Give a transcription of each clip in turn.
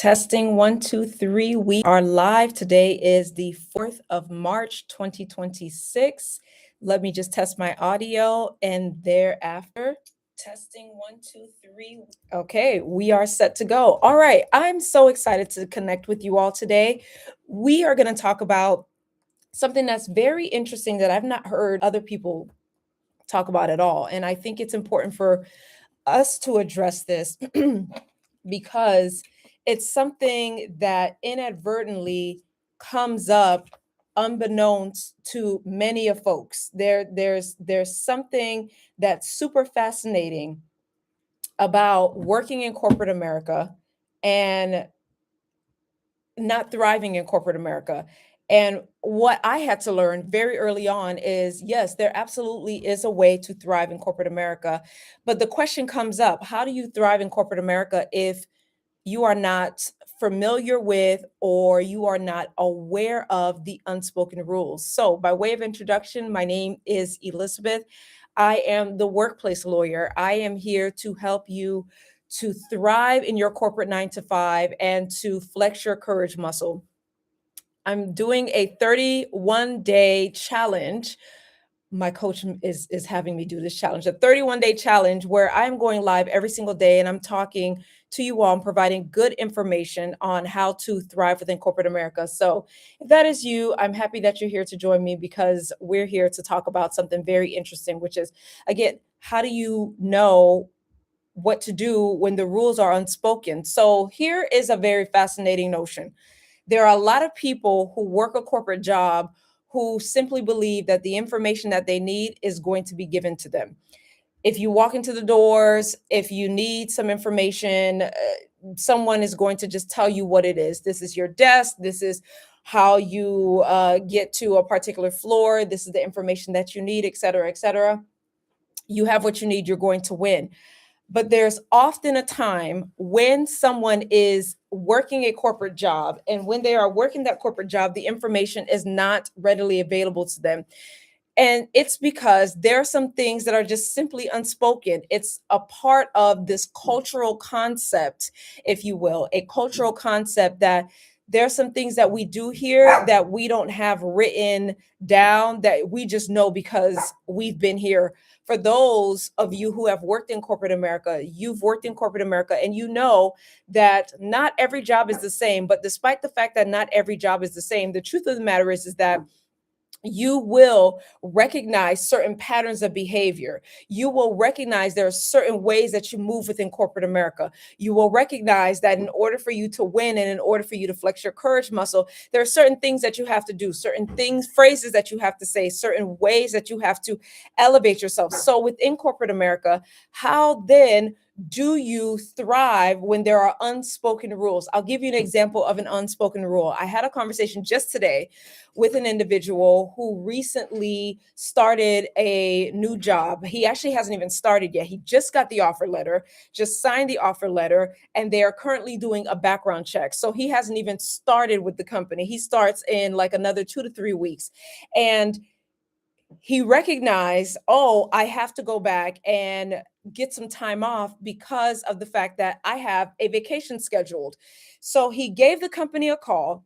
Testing 1, 2, 3. We are live. Today is the 4th of March, 2026. Let me just test my audio and thereafter. Testing 1, 2, 3. Okay, we are set to go. All right. I'm so excited to connect with you all today. We are going to talk about something that's very interesting that I've not heard other people talk about at all. And I think it's important for us to address this because it's something that inadvertently comes up unbeknownst to many of folks. There's something that's super fascinating about working in corporate America and not thriving in corporate America. And what I had to learn very early on is yes, there absolutely is a way to thrive in corporate America. But the question comes up, how do you thrive in corporate America if you are not familiar with or you are not aware of the unspoken rules? So, by way of introduction, my name is Elizabeth. I am the workplace lawyer. I am here to help you to thrive in your corporate 9 to 5 and to flex your courage muscle. I'm doing a 31-day challenge. My coach is having me do this challenge, a 31-day challenge where I'm going live every single day and I'm talking to you all and providing good information on how to thrive within corporate America. So if that is you, I'm happy that you're here to join me because we're here to talk about something very interesting, which is, again, how do you know what to do when the rules are unspoken? So here is a very fascinating notion. There are a lot of people who work a corporate job who simply believe that the information that they need is going to be given to them. If you walk into the doors, if you need some information, someone is going to just tell you what it is. This is your desk. This is how you get to a particular floor. This is the information that you need, et cetera, et cetera. You have what you need, you're going to win. But there's often a time when someone is working a corporate job, and when they are working that corporate job, the information is not readily available to them. And it's because there are some things that are just simply unspoken. It's a part of this cultural concept, if you will, a cultural concept that there are some things that we do here that we don't have written down, that we just know because we've been here. For those of you who have worked in corporate America, you've worked in corporate America and you know that not every job is the same. But despite the fact that not every job is the same, the truth of the matter is that you will recognize certain patterns of behavior. You will recognize there are certain ways that you move within corporate America. You will recognize that in order for you to win and in order for you to flex your courage muscle, there are certain things that you have to do, certain things, phrases that you have to say, certain ways that you have to elevate yourself. So within corporate America, how then do you thrive when there are unspoken rules? I'll give you an example of an unspoken rule. I had a conversation just today with an individual who recently started a new job. He actually hasn't even started yet. He just got the offer letter, just signed the offer letter, and they are currently doing a background check. So he hasn't even started with the company. He starts in like another 2 to 3 weeks. And he recognized, oh, I have to go back and get some time off because of the fact that I have a vacation scheduled. So he gave the company a call.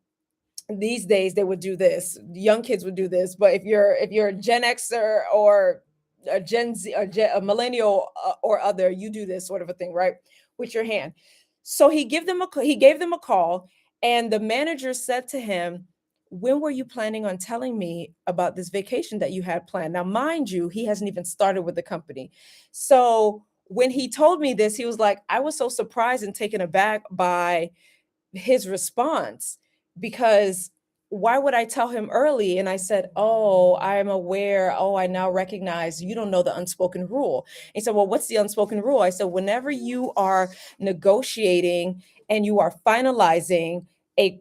These days they would do this. Young kids would do this, but if you're a Gen Xer or a Gen Z, a millennial or other, you do this sort of a thing, right? With your hand. So he gave them a call, and the manager said to him, when were you planning on telling me about this vacation that you had planned? Now, mind you, he hasn't even started with the company. So when he told me this, he was like, I was so surprised and taken aback by his response, because why would I tell him early? And I said, oh, I am aware. Oh, I now recognize you don't know the unspoken rule. He said, well, what's the unspoken rule? I said, whenever you are negotiating and you are finalizing a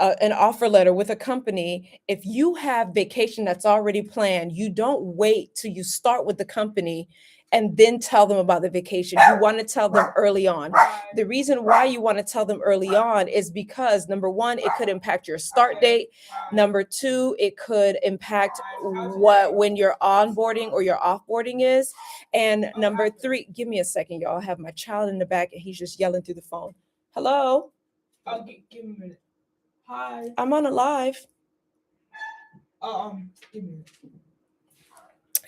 an offer letter with a company, if you have vacation that's already planned, you don't wait till you start with the company and then tell them about the vacation. You want to tell them early on. The reason why you want to tell them early on is because, number one, it could impact your start date. Number two, it could impact when your onboarding or your offboarding is. And number three, give me a second, y'all. I have my child in the back and he's just yelling through the phone. Hello? Give me a minute. Hi. I'm on a live. Give me a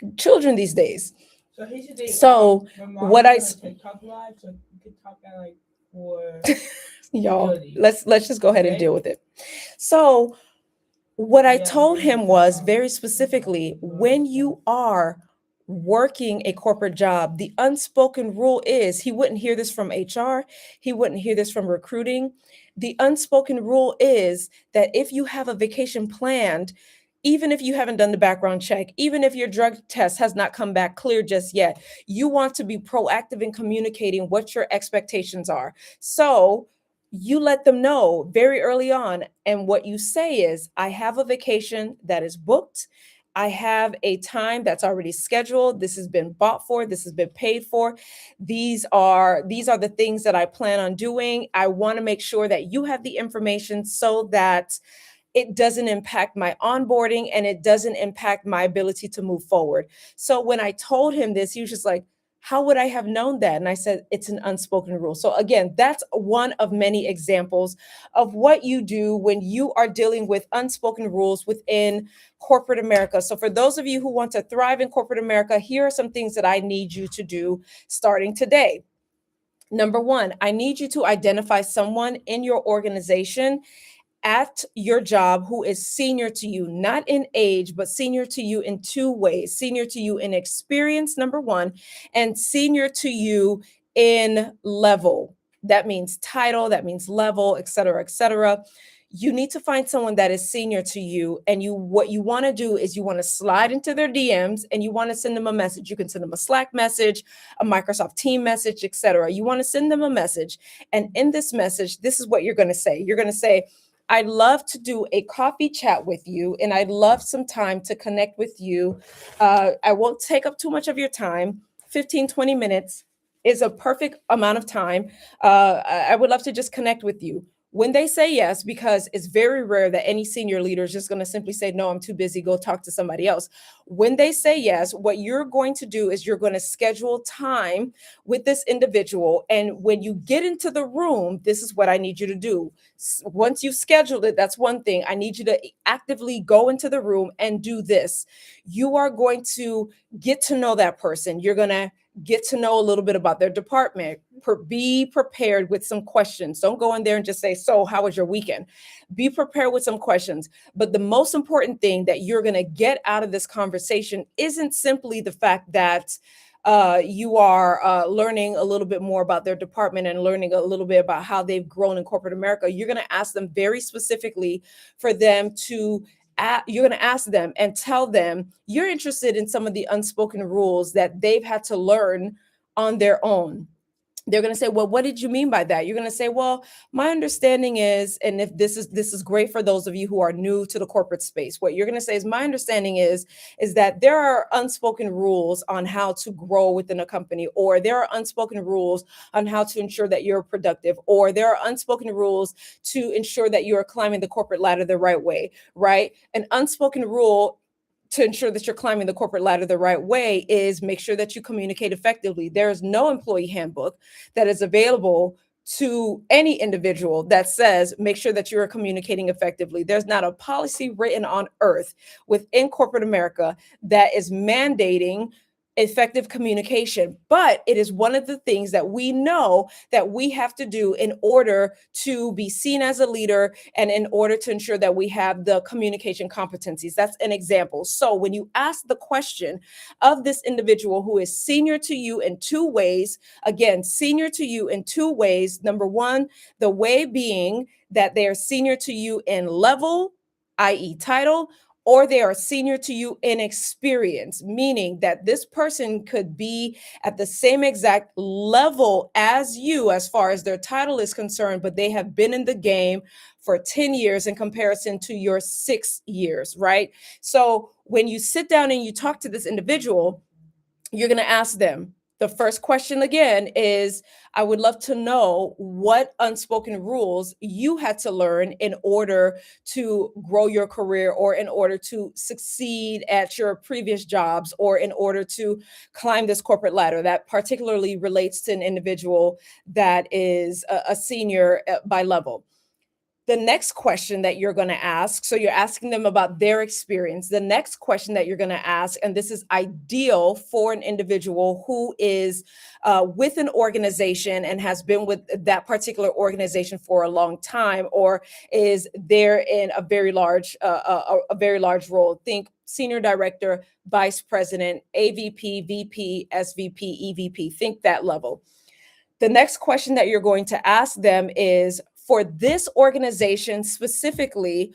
minute. Children these days. So here's the thing. So what I TikTok live, so you can talk at like for y'all. Let's just go ahead and deal with it. So what I told him was very specifically, when you are working a corporate job, the unspoken rule is, he wouldn't hear this from HR, he wouldn't hear this from recruiting. The unspoken rule is that if you have a vacation planned, even if you haven't done the background check, even if your drug test has not come back clear just yet, you want to be proactive in communicating what your expectations are. So you let them know very early on. And what you say is, I have a vacation that is booked. I have a time that's already scheduled. This has been bought for. This has been paid for. These are the things that I plan on doing. I want to make sure that you have the information so that it doesn't impact my onboarding and it doesn't impact my ability to move forward. So when I told him this, he was just like, how would I have known that? And I said, it's an unspoken rule. So again, that's one of many examples of what you do when you are dealing with unspoken rules within corporate America. So for those of you who want to thrive in corporate America, here are some things that I need you to do starting today. Number one, I need you to identify someone in your organization at your job who is senior to you, not in age, but senior to you in two ways: senior to you in experience, number one, and senior to you in level. That means title, that means level, et cetera, et cetera. You need to find someone that is senior to you. And what you want to do is you want to slide into their DMs and you want to send them a message. You can send them a Slack message, a Microsoft Team message, et cetera. You want to send them a message. And in this message, this is what you're going to say. You're going to say, I'd love to do a coffee chat with you, and I'd love some time to connect with you. I won't take up too much of your time. 15, 20 minutes is a perfect amount of time. I would love to just connect with you. When they say yes, because it's very rare that any senior leader is just going to simply say, no, I'm too busy, go talk to somebody else. When they say yes, what you're going to do is you're going to schedule time with this individual. And when you get into the room, this is what I need you to do. Once you've scheduled it, that's one thing. I need you to actively go into the room and do this. You are going to get to know that person. You're going to get to know a little bit about their department. Be prepared with some questions. Don't go in there and just say, so how was your weekend? Be prepared with some questions. But the most important thing that you're going to get out of this conversation isn't simply the fact that you are learning a little bit more about their department and learning a little bit about how they've grown in corporate America. You're going to ask them very specifically for them to you're going to ask them and tell them you're interested in some of the unspoken rules that they've had to learn on their own. They're going to say, well, what did you mean by that? You're going to say, well, my understanding is, and if this is great for those of you who are new to the corporate space, what you're going to say is, my understanding is that there are unspoken rules on how to grow within a company, or there are unspoken rules on how to ensure that you're productive, or there are unspoken rules to ensure that you're climbing the corporate ladder the right way, right? An unspoken rule to ensure that you're climbing the corporate ladder the right way is make sure that you communicate effectively. There is no employee handbook that is available to any individual that says, make sure that you're communicating effectively. There's not a policy written on earth within corporate America that is mandating effective communication, but it is one of the things that we know that we have to do in order to be seen as a leader and in order to ensure that we have the communication competencies. That's an example. So when you ask the question of this individual who is senior to you in two ways, again, senior to you in two ways. Number one, the way being that they are senior to you in level, i.e. title, or they are senior to you in experience, meaning that this person could be at the same exact level as you as far as their title is concerned, but they have been in the game for 10 years in comparison to your 6 years, right? So when you sit down and you talk to this individual, you're going to ask them. The first question again is, I would love to know what unspoken rules you had to learn in order to grow your career, or in order to succeed at your previous jobs, or in order to climb this corporate ladder. That particularly relates to an individual that is a senior by level. The next question that you're going to ask, so you're asking them about their experience. The next question that you're going to ask, and this is ideal for an individual who is with an organization and has been with that particular organization for a long time, or is there in a very large role. Think senior director, vice president, AVP, VP, SVP, EVP. Think that level. The next question that you're going to ask them is, for this organization specifically,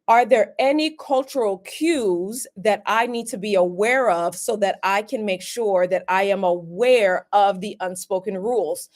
are there any cultural cues that I need to be aware of so that I can make sure that I am aware of the unspoken rules?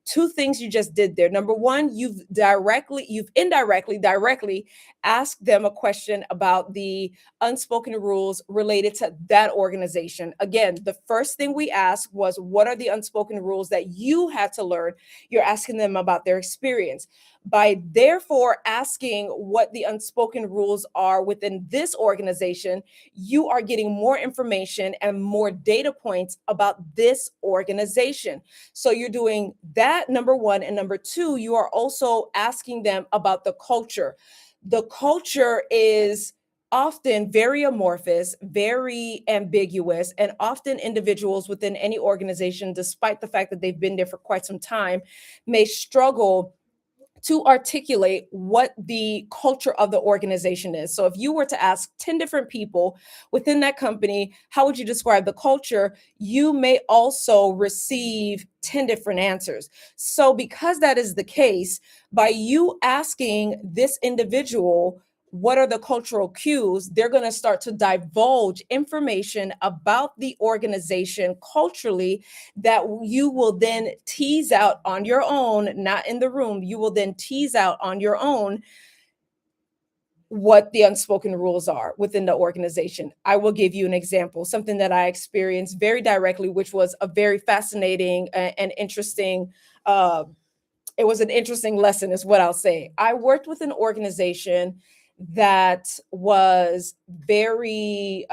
Two things you just did there. Number one, you've indirectly, directly asked them a question about the unspoken rules related to that organization. Again, the first thing we asked was, what are the unspoken rules that you had to learn? You're asking them about their experience. By therefore asking what the unspoken rules are within this organization, you are getting more information and more data points about this organization. So you're doing that, number one. And number two, you are also asking them about the culture. The culture is often very amorphous, very ambiguous, and often individuals within any organization, despite the fact that they've been there for quite some time, may struggle to articulate what the culture of the organization is. So if you were to ask 10 different people within that company, how would you describe the culture? You may also receive 10 different answers. So because that is the case, by you asking this individual, what are the cultural cues, they're going to start to divulge information about the organization culturally that you will then tease out on your own, not in the room. You will then tease out on your own what the unspoken rules are within the organization. I will give you an example, something that I experienced very directly, which was a very fascinating and interesting it was an interesting lesson, is what I'll say. I worked with an organization that was very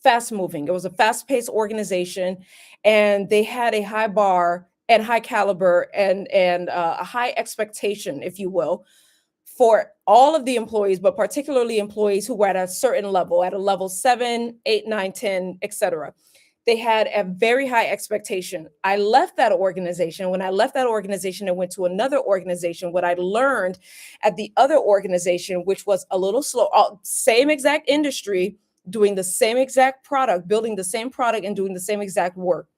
fast moving. It was a fast paced organization, and they had a high bar and high caliber and a high expectation, if you will, for all of the employees, but particularly employees who were at a certain level, at a level 7, 8, 9, 10, etc. They had a very high expectation. I left that organization. When I left that organization and went to another organization, what I learned at the other organization, which was a little slow, same exact industry, doing the same exact product, building the same product and doing the same exact work.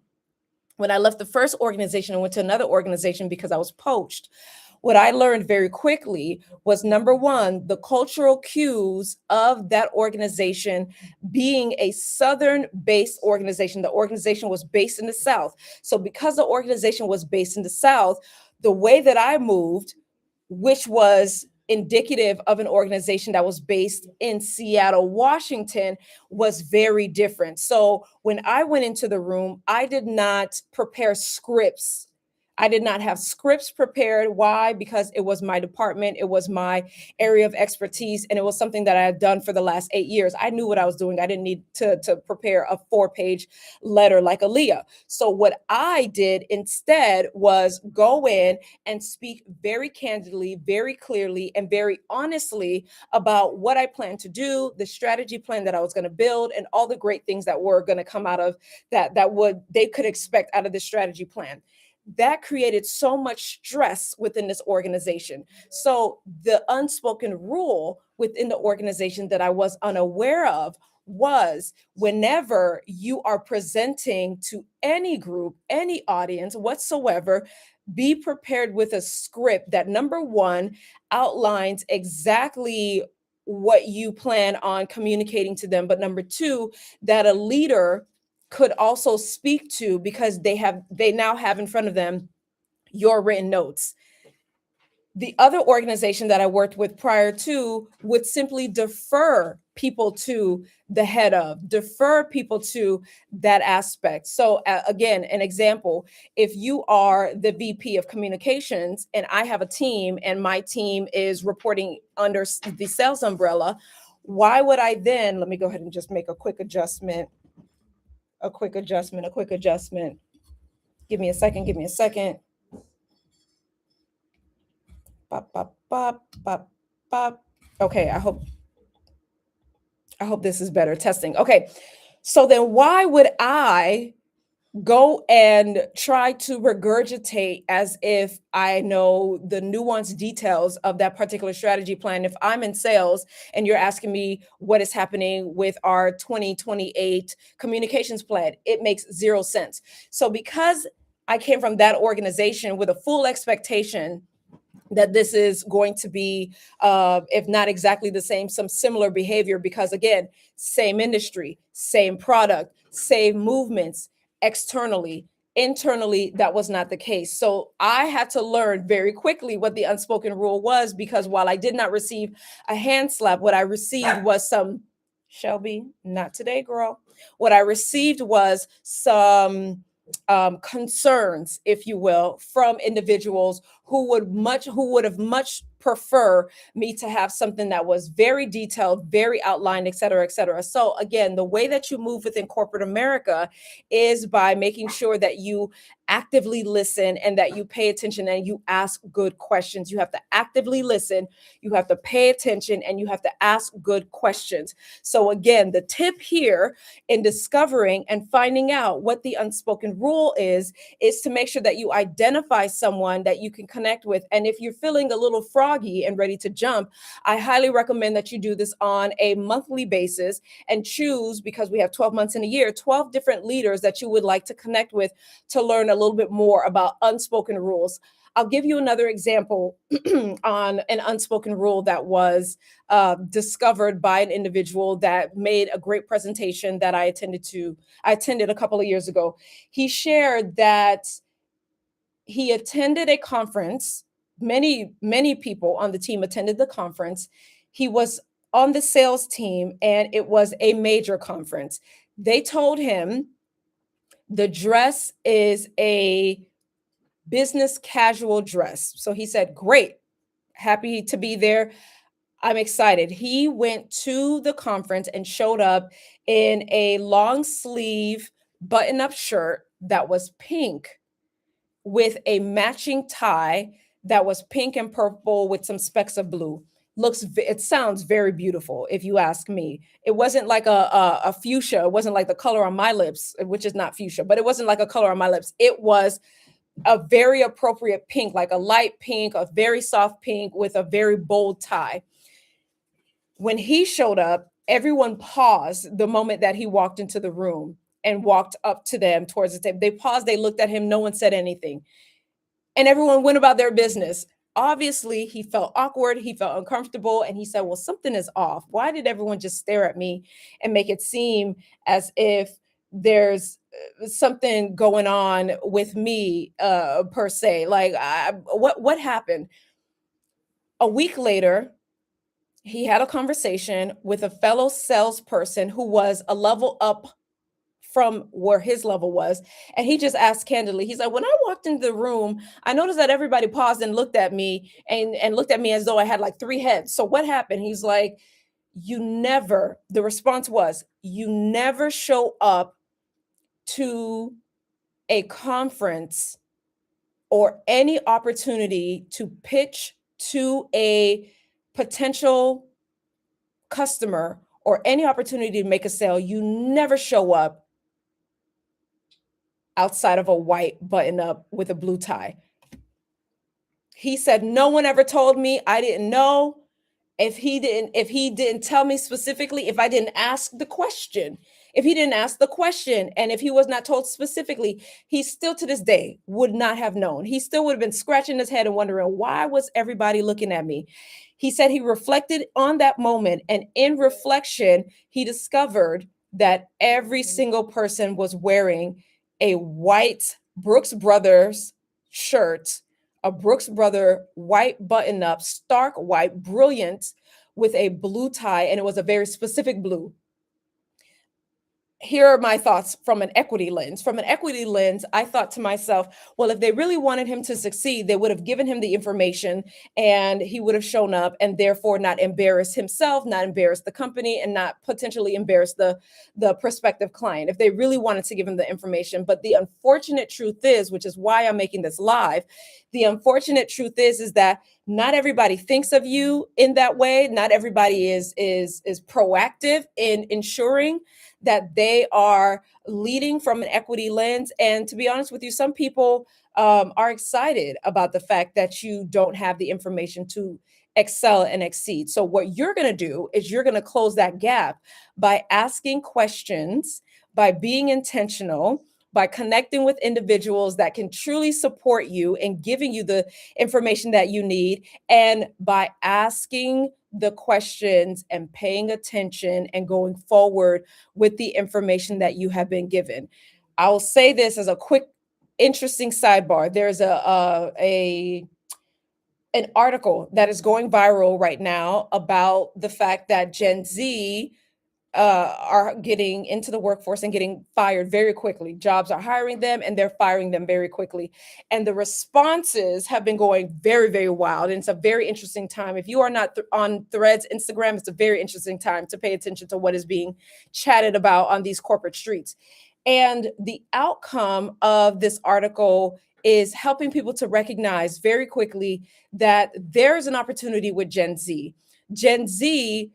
When I left the first organization and went to another organization because I was poached, what I learned very quickly was, number one, the cultural cues of that organization being a Southern-based organization. The organization was based in the South. So because the organization was based in the South, the way that I moved, which was indicative of an organization that was based in Seattle, Washington, was very different. So when I went into the room, I did not prepare scripts. I did not have scripts prepared. Why? Because it was my department. It was my area of expertise. And it was something that I had done for the last 8 years. I knew what I was doing. I didn't need to prepare a 4-page letter like Aaliyah. So what I did instead was go in and speak very candidly, very clearly, and very honestly about what I planned to do, the strategy plan that I was going to build, and all the great things that were going to come out of that they could expect out of the strategy plan. That created so much stress within this organization. So the unspoken rule within the organization that I was unaware of was, whenever you are presenting to any group, any audience whatsoever, be prepared with a script that, number one, outlines exactly what you plan on communicating to them, but number two, that a leader could also speak to, because they now have in front of them your written notes. The other organization that I worked with prior to would simply defer people to the head of, defer people to that aspect. So again, an example, if you are the VP of communications and I have a team and my team is reporting under the sales umbrella, why would I then, let me go ahead and just make a quick adjustment. Give me a second. Bop, bop, bop, bop, bop. Okay, I hope this is better. Testing. Okay. So then why would I go and try to regurgitate as if I know the nuanced details of that particular strategy plan? If I'm in sales and you're asking me what is happening with our 2028 communications plan, it makes zero sense. So because I came from that organization with a full expectation that this is going to be, if not exactly the same, some similar behavior, because again, same industry, same product, same movements externally. Internally, that was not the case. So I had to learn very quickly what the unspoken rule was, because while I did not receive a hand slap, what I received was some, Shelby, not today, girl. What I received was some concerns, if you will, from individuals who would have much prefer me to have something that was very detailed, very outlined, et cetera, et cetera. So again, the way that you move within corporate America is by making sure that you actively listen and that you pay attention and you ask good questions. You have to actively listen, you have to pay attention, and you have to ask good questions. So again, the tip here in discovering and finding out what the unspoken rule is to make sure that you identify someone that you can connect with. And if you're feeling a little froggy and ready to jump, I highly recommend that you do this on a monthly basis and choose, because we have 12 months in a year, 12 different leaders that you would like to connect with to learn a little bit more about unspoken rules. I'll give you another example on an unspoken rule that was discovered by an individual that made a great presentation that I attended a couple of years ago. He shared that he attended a conference. Many people on the team attended the conference. He was on the sales team, and it was a major conference. They told him the dress is a business casual dress. So he said, great, happy to be there. I'm excited. He went to the conference and showed up in a long sleeve button up shirt that was pink with a matching tie that was pink and purple with some specks of blue. It sounds very beautiful, if you ask me. It wasn't like a fuchsia. It wasn't like the color on my lips, which is not fuchsia, but it wasn't like a color on my lips. It was a very appropriate pink, like a light pink, a very soft pink with a very bold tie. When he showed up, everyone paused the moment that he walked into the room and walked up to them towards the table. They paused, they looked at him, no one said anything. And everyone went about their business. Obviously, he felt awkward, he felt uncomfortable, and he said, well, something is off. Why did everyone just stare at me and make it seem as if there's something going on with me per se? Like, what happened? A week later, he had a conversation with a fellow salesperson who was a level up from where his level was. And he just asked candidly, he's like, when I walked into the room, I noticed that everybody paused and looked at me and looked at me as though I had like 3 heads. So what happened? He's like, the response was, you never show up to a conference or any opportunity to pitch to a potential customer or any opportunity to make a sale. You never show up outside of a white button up with a blue tie. He said, no one ever told me. I didn't know. If he didn't tell me specifically, if I didn't ask the question, and if he was not told specifically, he still to this day would not have known. He still would have been scratching his head and wondering, why was everybody looking at me? He said he reflected on that moment, and in reflection, he discovered that every single person was wearing a white Brooks Brothers shirt, a Brooks Brother white button-up, stark white, brilliant, with a blue tie, and it was a very specific blue. here are my thoughts from an equity lens. From an equity lens, I thought to myself, well, if they really wanted him to succeed, they would have given him the information and he would have shown up and therefore not embarrass himself, not embarrass the company, and not potentially embarrass the prospective client if they really wanted to give him the information. But the unfortunate truth is, which is why I'm making this live, the unfortunate truth is that not everybody thinks of you in that way. Not everybody is proactive in ensuring that they are leading from an equity lens. And to be honest with you, some people are excited about the fact that you don't have the information to excel and exceed. So, what you're going to do is you're going to close that gap by asking questions, by being intentional, by connecting with individuals that can truly support you and giving you the information that you need, and by asking the questions and paying attention and going forward with the information that you have been given. I'll say this as a quick, interesting sidebar. There's an article that is going viral right now about the fact that Gen Z are getting into the workforce and getting fired very quickly. Jobs are hiring them and they're firing them very quickly. And the responses have been going very, very wild. And it's a very interesting time. If you are not on Threads, Instagram, it's a very interesting time to pay attention to what is being chatted about on these corporate streets. And the outcome of this article is helping people to recognize very quickly that there's an opportunity with Gen Z. Gen Z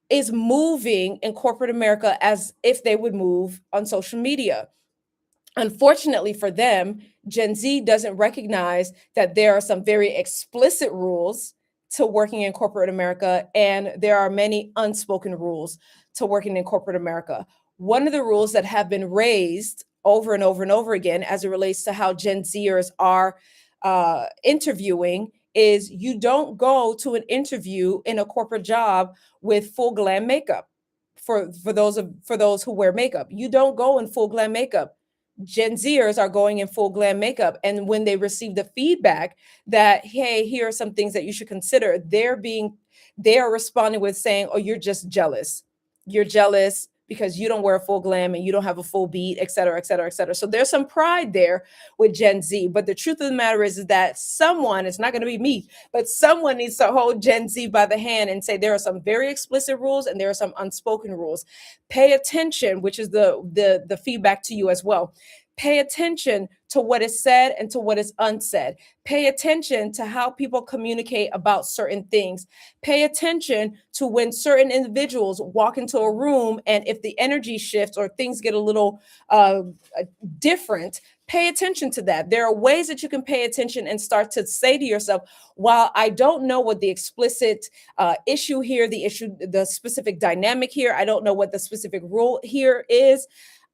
is moving in corporate America as if they would move on social media. Unfortunately for them, Gen Z doesn't recognize that there are some very explicit rules to working in corporate America, and there are many unspoken rules to working in corporate America. One of the rules that have been raised over and over and over again as it relates to how Gen Zers are interviewing is you don't go to an interview in a corporate job with full glam makeup. For those who wear makeup, you don't go in full glam makeup. Gen Zers are going in full glam makeup, and when they receive the feedback that, hey, here are some things that you should consider, they are responding with saying, oh, you're just jealous. You're jealous because you don't wear a full glam and you don't have a full beat, et cetera, et cetera, et cetera. So there's some pride there with Gen Z. But the truth of the matter is that someone, it's not going to be me, but someone needs to hold Gen Z by the hand and say there are some very explicit rules and there are some unspoken rules. Pay attention, which is the feedback to you as well. Pay attention to what is said and to what is unsaid. Pay attention to how people communicate about certain things. Pay attention to when certain individuals walk into a room and if the energy shifts or things get a little different. Pay attention to that. There are ways that you can pay attention and start to say to yourself, while I don't know what the explicit issue here, the specific dynamic here, I don't know what the specific rule here is,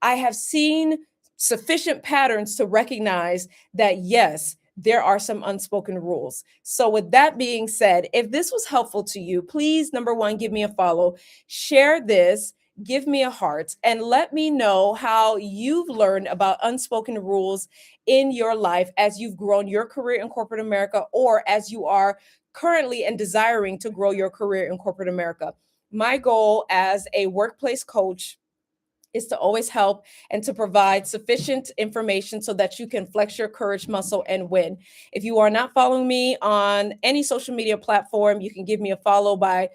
I have seen sufficient patterns to recognize that, yes, there are some unspoken rules. So with that being said, if this was helpful to you, please, number one, give me a follow, share this, give me a heart, and let me know how you've learned about unspoken rules in your life as you've grown your career in corporate America, or as you are currently and desiring to grow your career in corporate America. My goal as a workplace coach is to always help and to provide sufficient information so that you can flex your courage muscle and win. If you are not following me on any social media platform, you can give me a follow by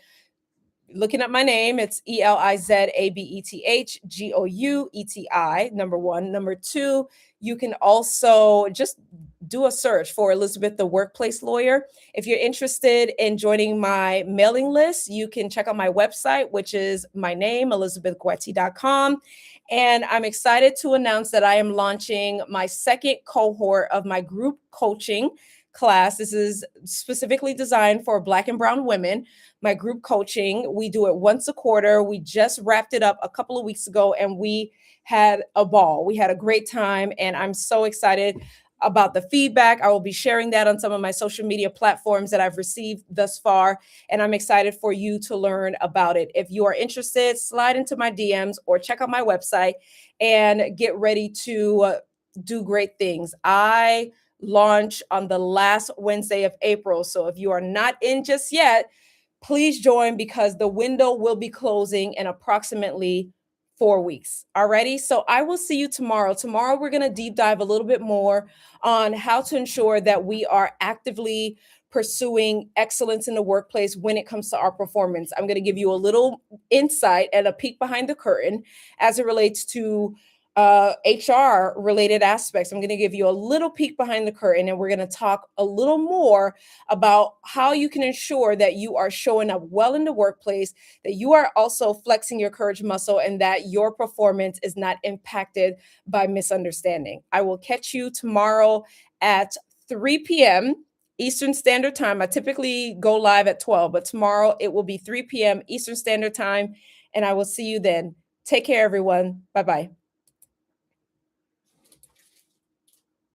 looking up my name. It's ELIZABETHGOUETI, number one. Number two, you can also just do a search for Elizabeth, the workplace lawyer. If you're interested in joining my mailing list, you can check out my website, which is my name, elizabethguetti.com. And I'm excited to announce that I am launching my second cohort of my group coaching class. This is specifically designed for Black and Brown women. My group coaching, we do it once a quarter. We just wrapped it up a couple of weeks ago and we had a ball. We had a great time and I'm so excited about the feedback. I will be sharing that on some of my social media platforms that I've received thus far. And I'm excited for you to learn about it. If you are interested, slide into my DMs or check out my website and get ready to do great things. I launch on the last Wednesday of April. So if you are not in just yet, please join because the window will be closing in approximately 4 weeks. Alrighty. So I will see you tomorrow. Tomorrow, we're going to deep dive a little bit more on how to ensure that we are actively pursuing excellence in the workplace when it comes to our performance. I'm going to give you a little insight and a peek behind the curtain as it relates to HR related aspects. I'm going to give you a little peek behind the curtain, and we're going to talk a little more about how you can ensure that you are showing up well in the workplace, that you are also flexing your courage muscle, and that your performance is not impacted by misunderstanding. I will catch you tomorrow at 3 p.m. Eastern Standard Time. I typically go live at 12, but tomorrow it will be 3 p.m. Eastern Standard Time, and I will see you then. Take care, everyone. Bye bye.